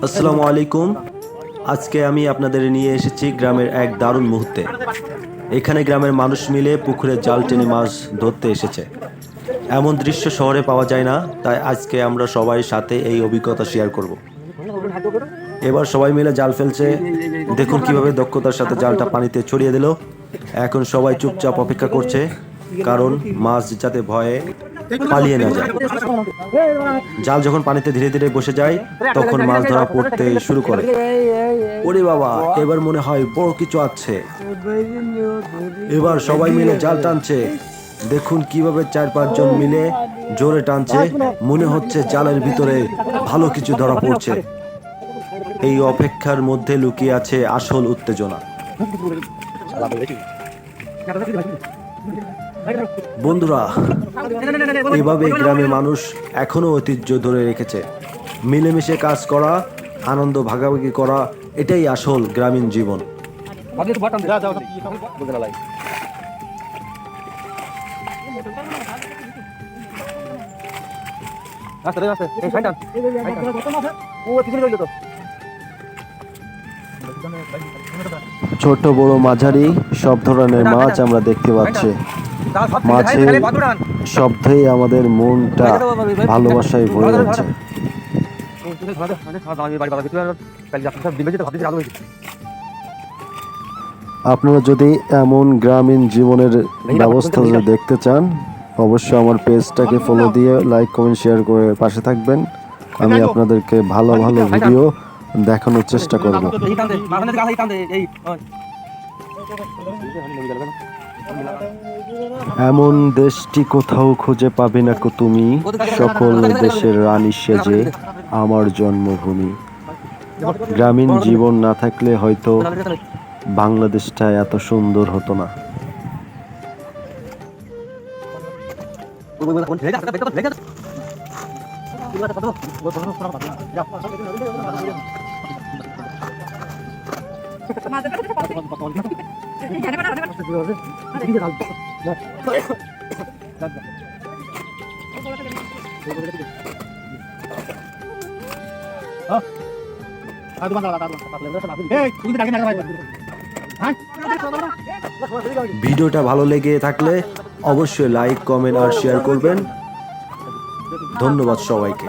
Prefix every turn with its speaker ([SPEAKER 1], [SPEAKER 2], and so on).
[SPEAKER 1] আসসালামু আলাইকুম। আজকে আমি আপনাদের নিয়ে এসেছি গ্রামের এক দারুণ মুহূর্তে। এখানে গ্রামের মানুষ মিলে পুকুরে জাল টেনে মাছ ধরতে এসেছে। এমন দৃশ্য শহরে পাওয়া যায় না, তাই আজকে আমরা সবাই সাথে এই অভিজ্ঞতা শেয়ার করব। এবার সবাই মিলে জাল ফেলছে। দেখুন কিভাবে দক্ষতার সাথে জালটা পানিতে ছড়িয়ে দিল। এখন সবাই চুপচাপ অপেক্ষা করছে, কারণ মাছ যাতে ভয়ে পালিয়ে না যায়। জাল যখন পানিতে ধীরে ধীরে বসে যায়, তখন মাছ ধরা পড়তে শুরু করে। ওরে বাবা, এবার মনে হয় বড় কিছু আছে। এবার সবাই মিলে জাল টানছে। দেখুন কিভাবে 4-5 জন মিলে জোরে টানছে। মনে হচ্ছে জালের ভিতরে ভালো কিছু ধরা পড়ছে। এই অপেক্ষার মধ্যে লুকিয়ে আছে আসল উত্তেজনা। বন্ধুরা, এভাবে গ্রামের মানুষ এখনো ঐতিহ্য ধরে রেখেছে। মিলেমিশে কাজ করা, আনন্দ ভাগাভাগি করা, এটাই আসল গ্রামীণ জীবন। ছোট বড় মাঝারি সব ধরনের মাছ আমরা দেখতে পাচ্ছি। মাছের শব্দেই আমাদের মনটা ভালোবাসায় ভরে যাচ্ছে। আপনারা যদি এমন গ্রামীণ জীবনের ব্যবস্থা যদি দেখতে চান, অবশ্যই আমার পেজটাকে ফলো দিয়ে লাইক কমেন্ট শেয়ার করে পাশে থাকবেন। আমি আপনাদেরকে ভালো ভালো ভিডিও দেখানোর চেষ্টা করব। এমন দেশটি কোথাও খুঁজে পাবে না কো তুমি, সকল দেশের রানী সেজে আমার জন্মভূমি। গ্রামীণ জীবন না থাকলে হয়তো বাংলাদেশটা এত সুন্দর হতো না। ভিডিওটা ভালো লেগে থাকলে অবশ্যই লাইক কমেন্ট আর শেয়ার করবেন। ধন্যবাদ সবাইকে।